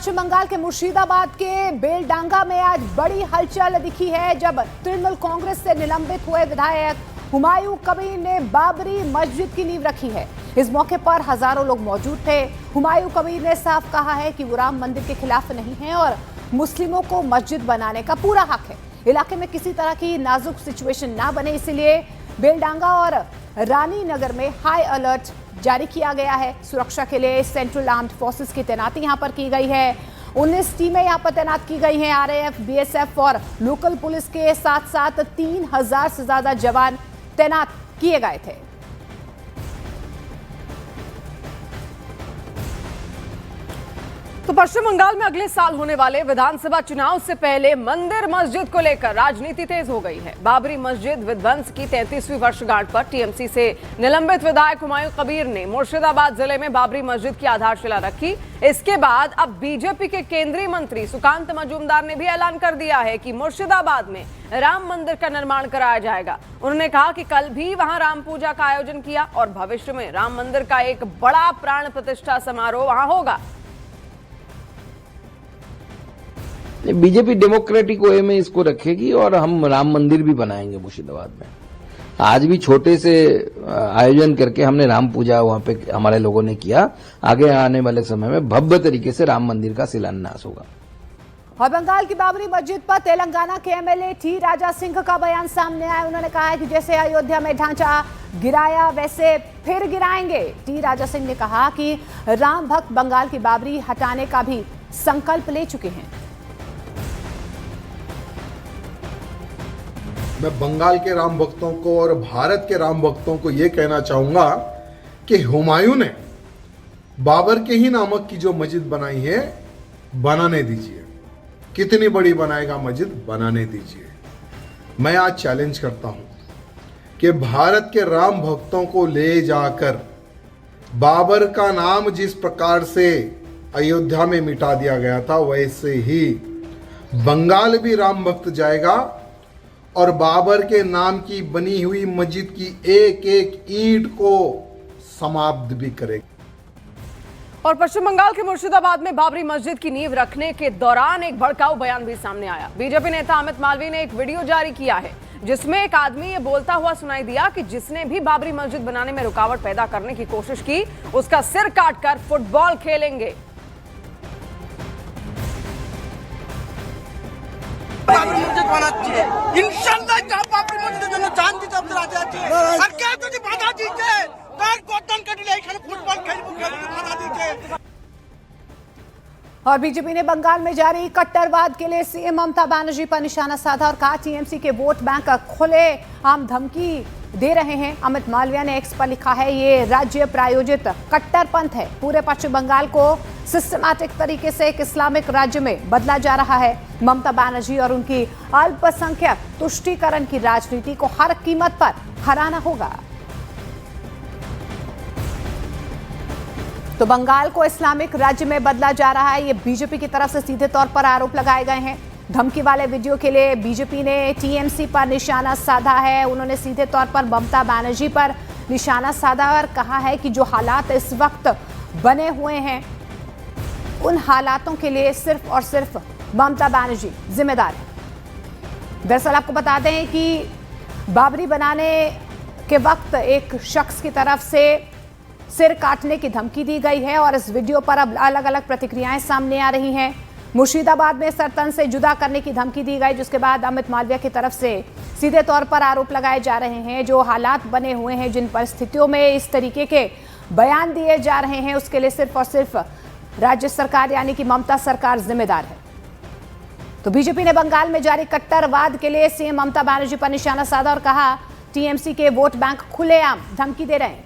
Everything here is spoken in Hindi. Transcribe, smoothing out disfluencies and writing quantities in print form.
पश्चिम बंगाल के मुर्शिदाबाद के बेलडांगा में आज बड़ी हलचल दिखी है जब तृणमूल कांग्रेस से निलंबित हुए विधायक हुमायूं कबीर ने बाबरी मस्जिद की नींव रखी है। इस मौके पर हजारों लोग मौजूद थे। हुमायूं कबीर ने साफ कहा है कि वो राम मंदिर के खिलाफ नहीं है और मुस्लिमों को मस्जिद बनाने का पूरा हक है। इलाके में किसी तरह की नाजुक सिचुएशन ना बने, इसलिए बेलडांगा और रानी नगर में हाई अलर्ट जारी किया गया है। सुरक्षा के लिए सेंट्रल आर्म्ड फोर्सेस की तैनाती यहां पर की गई है। 19 टीमें यहां पर तैनात की गई हैं। आरएएफ, बीएसएफ और लोकल पुलिस के साथ साथ 3000 से ज्यादा जवान तैनात किए गए थे। तो पश्चिम बंगाल में अगले साल होने वाले विधानसभा चुनाव से पहले मंदिर मस्जिद को लेकर राजनीति तेज हो गई है। बाबरी मस्जिद विध्वंस की 33वीं वर्षगांठ पर टीएमसी से निलंबित विधायक हुमायूं कबीर ने मुर्शिदाबाद जिले में बाबरी मस्जिद की आधारशिला रखी। इसके बाद अब बीजेपी के केंद्रीय मंत्री सुकांत मजूमदार ने भी ऐलान कर दिया है कि मुर्शिदाबाद में राम मंदिर का निर्माण कराया जाएगा। उन्होंने कहा कि कल भी वहां राम पूजा का आयोजन किया और भविष्य में राम मंदिर का एक बड़ा प्राण प्रतिष्ठा समारोह वहां होगा। बीजेपी डेमोक्रेटिक वे में इसको रखेगी और हम राम मंदिर भी बनाएंगे मुर्शिदाबाद में। आज भी छोटे से आयोजन करके हमने राम पूजा वहां पे हमारे लोगों ने किया। आगे आने वाले समय में भव्य तरीके से राम मंदिर का शिलान्यास होगा। और बंगाल की बाबरी मस्जिद पर तेलंगाना के एमएलए टी राजा सिंह का बयान सामने आया। उन्होंने कहा है कि जैसे अयोध्या में ढांचा गिराया वैसे फिर गिराएंगे। टी राजा सिंह ने कहा कि राम भक्त बंगाल की बाबरी हटाने का भी संकल्प ले चुके हैं। मैं बंगाल के राम भक्तों को और भारत के राम भक्तों को यह कहना चाहूंगा कि हुमायूं ने बाबर के ही नामक की जो मस्जिद बनाई है बनाने दीजिए। कितनी बड़ी बनाएगा मस्जिद, बनाने दीजिए। मैं आज चैलेंज करता हूं कि भारत के राम भक्तों को ले जाकर बाबर का नाम जिस प्रकार से अयोध्या में मिटा दिया गया था वैसे ही बंगाल भी राम भक्त जाएगा और बाबर के नाम की बनी हुई मस्जिद की एक एक ईंट को समाप्त भी करेगा। और पश्चिम बंगाल के मुर्शिदाबाद में बाबरी मस्जिद की नींव रखने के दौरान एक भड़काऊ बयान भी सामने आया। बीजेपी नेता अमित मालवीय ने एक वीडियो जारी किया है जिसमें एक आदमी ये बोलता हुआ सुनाई दिया कि जिसने भी बाबरी मस्जिद बनाने में रुकावट पैदा करने की कोशिश की उसका सिर काटकर फुटबॉल खेलेंगे। বাবরি মসজিদ বানাচ্ছে ইনশাআল্লাহ যা বাবরি মসজিদের জন্য জান দিতে আমরা রাজি আছি। আর কে যদি বাধা দিচ্ছে তার গর্দন কেটে এখানে ফুটবল খেলবো খেলবো বাধা দিচ্ছে। और बीजेपी ने बंगाल में जारी कट्टरवाद के लिए सीएम ममता बनर्जी पर निशाना साधा और कहा टीएमसी के वोट बैंक खुले आम धमकी दे रहे हैं। अमित मालवीय ने एक्स पर लिखा है ये राज्य प्रायोजित कट्टरपंथ है। पूरे पश्चिम बंगाल को सिस्टमैटिक तरीके से एक इस्लामिक राज्य में बदला जा रहा है। ममता बनर्जी और उनकी अल्पसंख्यक तुष्टीकरण की राजनीति को हर कीमत पर हराना होगा। तो बंगाल को इस्लामिक राज्य में बदला जा रहा है, ये बीजेपी की तरफ से सीधे तौर पर आरोप लगाए गए हैं। धमकी वाले वीडियो के लिए बीजेपी ने टीएमसी पर निशाना साधा है। उन्होंने सीधे तौर पर ममता बनर्जी पर निशाना साधा और कहा है कि जो हालात इस वक्त बने हुए हैं उन हालातों के लिए सिर्फ और सिर्फ ममता बनर्जी जिम्मेदार है। दरअसल आपको बता दें कि बाबरी बनाने के वक्त एक शख्स की तरफ से सिर काटने की धमकी दी गई है और इस वीडियो पर अब अलग अलग प्रतिक्रियाएं सामने आ रही हैं। मुर्शिदाबाद में सरतन से जुदा करने की धमकी दी गई, जिसके बाद अमित मालवीय की तरफ से सीधे तौर पर आरोप लगाए जा रहे हैं। जो हालात बने हुए हैं, जिन परिस्थितियों में इस तरीके के बयान दिए जा रहे हैं, उसके लिए सिर्फ और सिर्फ राज्य सरकार यानी कि ममता सरकार जिम्मेदार है। तो बीजेपी ने बंगाल में जारी कट्टरवाद के लिए सीएम ममता बनर्जी पर निशाना साधा और कहा टीएमसी के वोट बैंक खुलेआम धमकी दे रहे हैं।